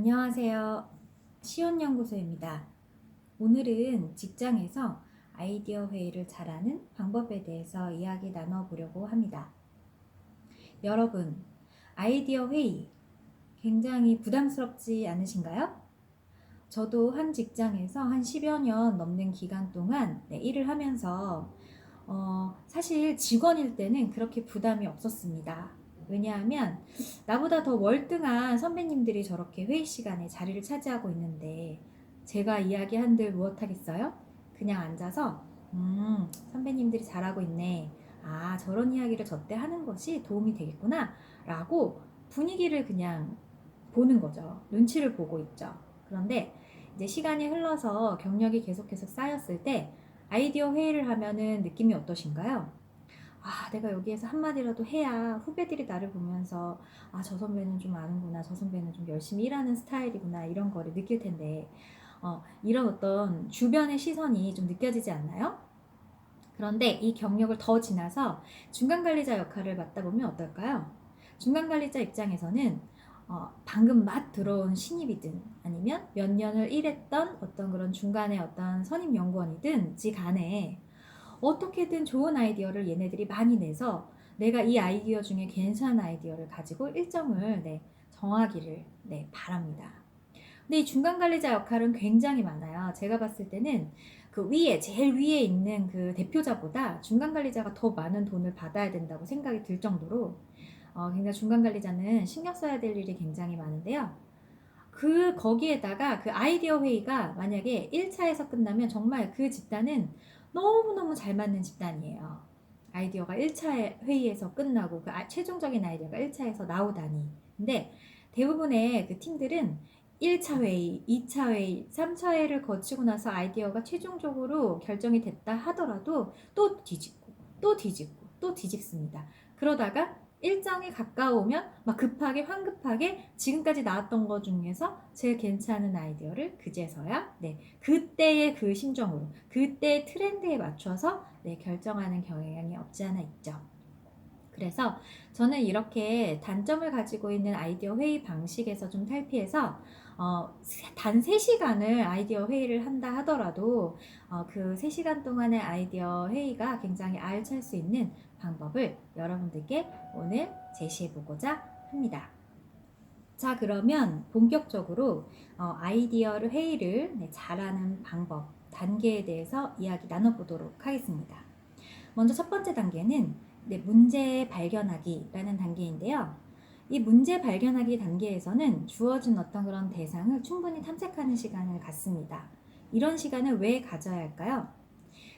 안녕하세요. 시온연구소입니다. 오늘은 직장에서 아이디어 회의를 잘하는 방법에 대해서 이야기 나눠보려고 합니다. 여러분, 아이디어 회의 굉장히 부담스럽지 않으신가요? 저도 한 직장에서 한 10여 년 넘는 기간 동안 일을 하면서 사실 직원일 때는 그렇게 부담이 없었습니다. 왜냐하면 나보다 더 월등한 선배님들이 저렇게 회의 시간에 자리를 차지하고 있는데 제가 이야기한들 무엇하겠어요? 그냥 앉아서 선배님들이 잘하고 있네. 아, 저런 이야기를 저때 하는 것이 도움이 되겠구나 라고 분위기를 그냥 보는 거죠. 눈치를 보고 있죠. 그런데 이제 시간이 흘러서 경력이 계속해서 쌓였을 때 아이디어 회의를 하면은 느낌이 어떠신가요? 아, 내가 여기에서 한마디라도 해야 후배들이 나를 보면서 아, 저 선배는 좀 아는구나, 저 선배는 좀 열심히 일하는 스타일이구나 이런 거를 느낄 텐데 이런 어떤 주변의 시선이 좀 느껴지지 않나요? 그런데 이 경력을 더 지나서 중간관리자 역할을 맡다 보면 어떨까요? 중간관리자 입장에서는 방금 막 들어온 신입이든 아니면 몇 년을 일했던 어떤 그런 중간에 어떤 선임 연구원이든지 간에 어떻게든 좋은 아이디어를 얘네들이 많이 내서 내가 이 아이디어 중에 괜찮은 아이디어를 가지고 일정을 정하기를 바랍니다. 근데 이 중간 관리자 역할은 굉장히 많아요. 제가 봤을 때는 그 위에 제일 위에 있는 그 대표자보다 중간 관리자가 더 많은 돈을 받아야 된다고 생각이 들 정도로 굉장히 중간 관리자는 신경 써야 될 일이 굉장히 많은데요. 거기에다가 그 아이디어 회의가 만약에 1차에서 끝나면 정말 그 집단은 너무너무 잘 맞는 집단이에요. 아이디어가 1차 회의에서 끝나고 최종적인 아이디어가 1차에서 나오다니. 근데 대부분의 그 팀들은 1차 회의, 2차 회의, 3차 회의를 거치고 나서 아이디어가 최종적으로 결정이 됐다 하더라도 또 뒤집고, 또 뒤집고, 또 뒤집습니다. 그러다가 일정이 가까우면 막 급하게 황급하게 지금까지 나왔던 것 중에서 제일 괜찮은 아이디어를 그제서야 그때의 그 심정으로 그때의 트렌드에 맞춰서 결정하는 경향이 없지 않아 있죠. 그래서 저는 이렇게 단점을 가지고 있는 아이디어 회의 방식에서 좀 탈피해서 단 3시간을 아이디어 회의를 한다 하더라도 그 3시간 동안의 아이디어 회의가 굉장히 알찰 수 있는 방법을 여러분들께 오늘 제시해보고자 합니다. 자, 그러면 본격적으로 아이디어를 회의를 잘하는 방법, 단계에 대해서 이야기 나눠보도록 하겠습니다. 먼저 첫 번째 단계는 문제 발견하기라는 단계인데요. 이 문제 발견하기 단계에서는 주어진 어떤 그런 대상을 충분히 탐색하는 시간을 갖습니다. 이런 시간을 왜 가져야 할까요?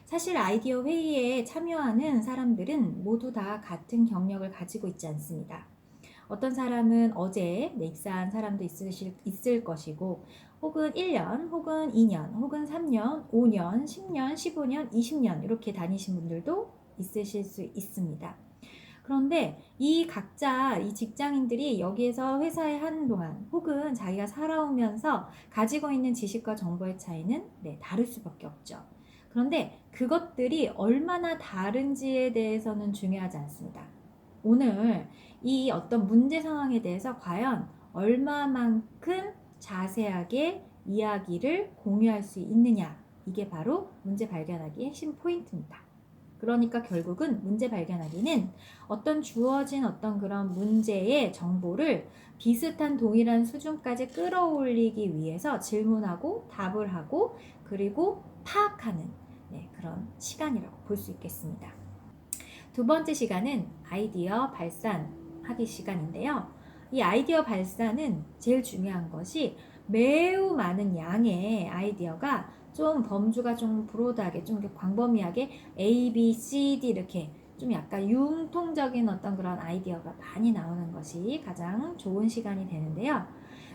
사실 아이디어 회의에 참여하는 사람들은 모두 다 같은 경력을 가지고 있지 않습니다. 어떤 사람은 어제 입사한 사람도 있을 것이고, 혹은 1년, 혹은 2년, 혹은 3년, 5년, 10년, 15년, 20년 이렇게 다니신 분들도 있으실 수 있습니다. 그런데 이 각자 이 직장인들이 여기에서 회사에 하는 동안 혹은 자기가 살아오면서 가지고 있는 지식과 정보의 차이는 다를 수밖에 없죠. 그런데 그것들이 얼마나 다른지에 대해서는 중요하지 않습니다. 오늘 이 어떤 문제 상황에 대해서 과연 얼마만큼 자세하게 이야기를 공유할 수 있느냐, 이게 바로 문제 발견하기의 핵심 포인트입니다. 그러니까 결국은 문제 발견하기는 어떤 주어진 어떤 그런 문제의 정보를 비슷한 동일한 수준까지 끌어올리기 위해서 질문하고 답을 하고 그리고 파악하는 그런 시간이라고 볼 수 있겠습니다. 두 번째 시간은 아이디어 발산하기 시간인데요. 이 아이디어 발산은 제일 중요한 것이 매우 많은 양의 아이디어가 좀 범주가 좀 브로드하게 좀 광범위하게 A, B, C, D 이렇게 좀 약간 융통적인 어떤 그런 아이디어가 많이 나오는 것이 가장 좋은 시간이 되는데요.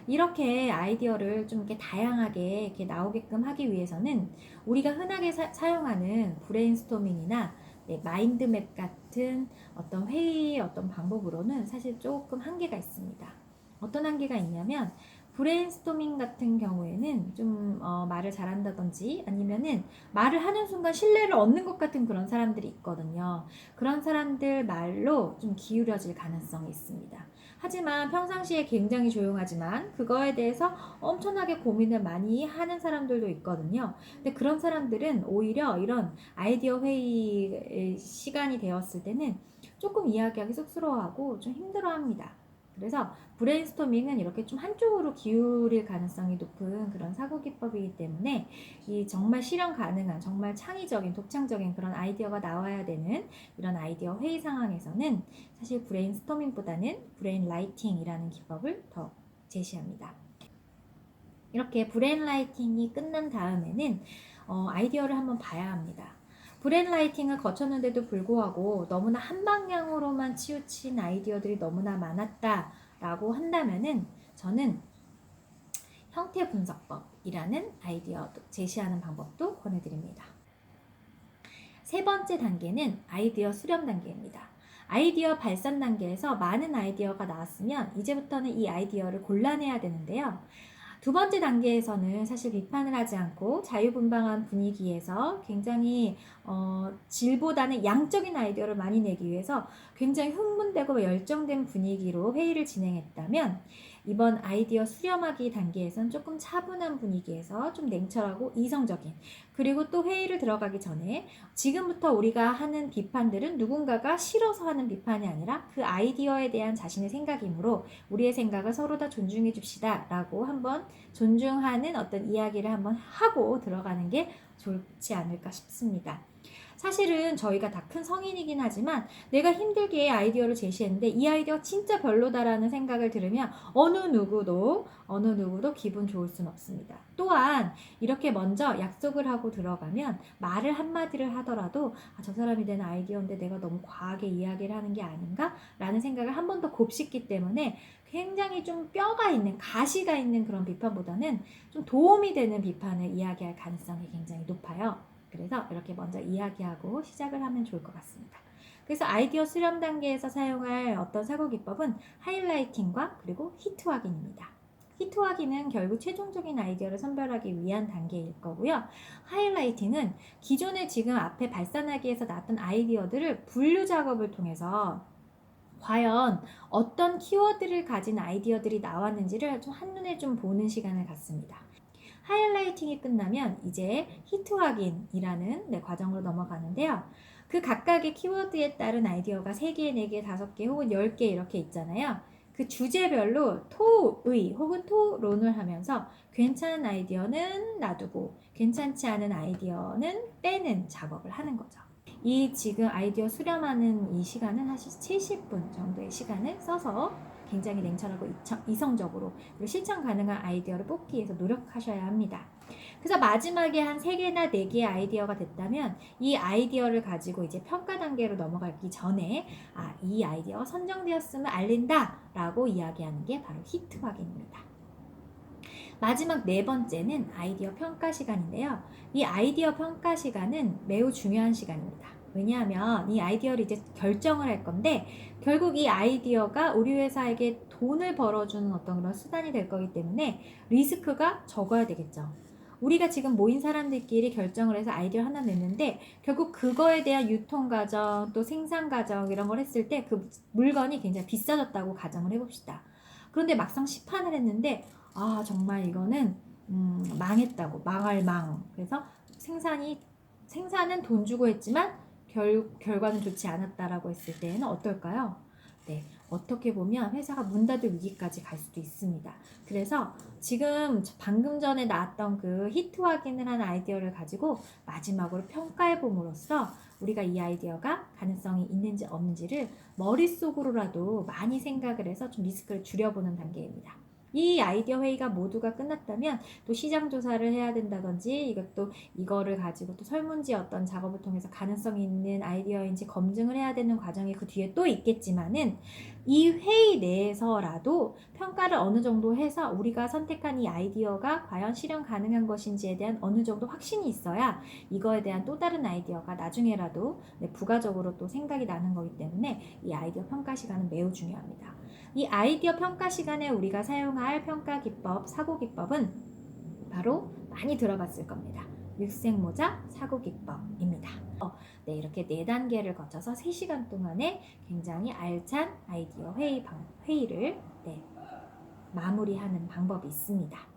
이렇게 아이디어를 좀 이렇게 다양하게 이렇게 나오게끔 하기 위해서는 우리가 흔하게 사용하는 브레인스토밍이나 마인드맵 같은 어떤 회의의 어떤 방법으로는 사실 조금 한계가 있습니다. 어떤 한계가 있냐면 브레인스토밍 같은 경우에는 좀 말을 잘한다든지 아니면은 말을 하는 순간 신뢰를 얻는 것 같은 그런 사람들이 있거든요. 그런 사람들 말로 좀 기울여질 가능성이 있습니다. 하지만 평상시에 굉장히 조용하지만 그거에 대해서 엄청나게 고민을 많이 하는 사람들도 있거든요. 근데 그런 사람들은 오히려 이런 아이디어 회의 시간이 되었을 때는 조금 이야기하기 쑥스러워하고 좀 힘들어합니다. 그래서 브레인스토밍은 이렇게 좀 한쪽으로 기울일 가능성이 높은 그런 사고 기법이기 때문에 이 정말 실현 가능한 정말 창의적인 독창적인 그런 아이디어가 나와야 되는 이런 아이디어 회의 상황에서는 사실 브레인스토밍보다는 브레인 라이팅이라는 기법을 더 제시합니다. 이렇게 브레인 라이팅이 끝난 다음에는 아이디어를 한번 봐야 합니다. 브레인 라이팅을 거쳤는데도 불구하고 너무나 한 방향으로만 치우친 아이디어들이 너무나 많았다라고 한다면은 저는 형태 분석법이라는 아이디어 제시하는 방법도 권해드립니다. 세 번째 단계는 아이디어 수렴 단계입니다. 아이디어 발산 단계에서 많은 아이디어가 나왔으면 이제부터는 이 아이디어를 골라내야 되는데요. 두 번째 단계에서는 사실 비판을 하지 않고 자유분방한 분위기에서 굉장히 질보다는 양적인 아이디어를 많이 내기 위해서 굉장히 흥분되고 열정된 분위기로 회의를 진행했다면 이번 아이디어 수렴하기 단계에선 조금 차분한 분위기에서 좀 냉철하고 이성적인, 그리고 또 회의를 들어가기 전에 지금부터 우리가 하는 비판들은 누군가가 싫어서 하는 비판이 아니라 그 아이디어에 대한 자신의 생각이므로 우리의 생각을 서로 다 존중해 줍시다 라고 한번 존중하는 어떤 이야기를 한번 하고 들어가는 게 좋지 않을까 싶습니다. 사실은 저희가 다 큰 성인이긴 하지만 내가 힘들게 아이디어를 제시했는데 이 아이디어가 진짜 별로다라는 생각을 들으면 어느 누구도 기분 좋을 순 없습니다. 또한 이렇게 먼저 약속을 하고 들어가면 말을 한마디를 하더라도 저 사람이 낸 아이디어인데 내가 너무 과하게 이야기를 하는 게 아닌가? 라는 생각을 한 번 더 곱씹기 때문에 굉장히 좀 뼈가 있는, 가시가 있는 그런 비판보다는 좀 도움이 되는 비판을 이야기할 가능성이 굉장히 높아요. 그래서 이렇게 먼저 이야기하고 시작을 하면 좋을 것 같습니다. 그래서 아이디어 수렴 단계에서 사용할 어떤 사고 기법은 하이라이팅과 그리고 히트 확인입니다. 히트 확인은 결국 최종적인 아이디어를 선별하기 위한 단계일 거고요. 하이라이팅은 기존에 지금 앞에 발산하기 위해서 나왔던 아이디어들을 분류 작업을 통해서 과연 어떤 키워드를 가진 아이디어들이 나왔는지를 좀 한눈에 좀 보는 시간을 갖습니다. 하이라이팅이 끝나면 이제 히트 확인이라는 과정으로 넘어가는데요. 그 각각의 키워드에 따른 아이디어가 3개, 4개, 5개 혹은 10개 이렇게 있잖아요. 그 주제별로 토의 혹은 토론을 하면서 괜찮은 아이디어는 놔두고 괜찮지 않은 아이디어는 빼는 작업을 하는 거죠. 이 지금 아이디어 수렴하는 이 시간은 사실 70분 정도의 시간을 써서 굉장히 냉철하고 이성적으로 그리고 실천 가능한 아이디어를 뽑기 위해서 노력하셔야 합니다. 그래서 마지막에 한 3개나 4개의 아이디어가 됐다면 이 아이디어를 가지고 이제 평가 단계로 넘어가기 전에 이 아이디어가 선정되었음을 알린다 라고 이야기하는 게 바로 히트 확인입니다. 마지막 4번째는 아이디어 평가 시간인데요. 이 아이디어 평가 시간은 매우 중요한 시간입니다. 왜냐하면 이 아이디어를 이제 결정을 할 건데 결국 이 아이디어가 우리 회사에게 돈을 벌어주는 어떤 그런 수단이 될 거기 때문에 리스크가 적어야 되겠죠. 우리가 지금 모인 사람들끼리 결정을 해서 아이디어 하나 냈는데 결국 그거에 대한 유통 과정 또 생산 과정 이런 걸 했을 때 그 물건이 굉장히 비싸졌다고 가정을 해봅시다. 그런데 막상 시판을 했는데 정말 이거는 망했다고, 망할 망. 그래서 생산은 돈 주고 했지만 결과는 좋지 않았다라고 했을 때는 어떨까요? 네, 어떻게 보면 회사가 문 닫을 위기까지 갈 수도 있습니다. 그래서 지금 방금 전에 나왔던 그 히트 확인을 한 아이디어를 가지고 마지막으로 평가해 봄으로써 우리가 이 아이디어가 가능성이 있는지 없는지를 머릿속으로라도 많이 생각을 해서 좀 리스크를 줄여보는 단계입니다. 이 아이디어 회의가 모두가 끝났다면 또 시장 조사를 해야 된다든지 이거를 가지고 또 설문지 어떤 작업을 통해서 가능성이 있는 아이디어인지 검증을 해야 되는 과정이 그 뒤에 또 있겠지만은 이 회의 내에서라도 평가를 어느 정도 해서 우리가 선택한 이 아이디어가 과연 실현 가능한 것인지에 대한 어느 정도 확신이 있어야 이거에 대한 또 다른 아이디어가 나중에라도 부가적으로 또 생각이 나는 거기 때문에 이 아이디어 평가 시간은 매우 중요합니다. 이 아이디어 평가 시간에 우리가 사용할 잘 평가 기법, 사고 기법은 바로 많이 들어봤을 겁니다. 육생모자 사고 기법입니다. 네, 이렇게 4단계를 거쳐서 3시간 동안에 굉장히 알찬 아이디어 회의를 마무리하는 방법이 있습니다.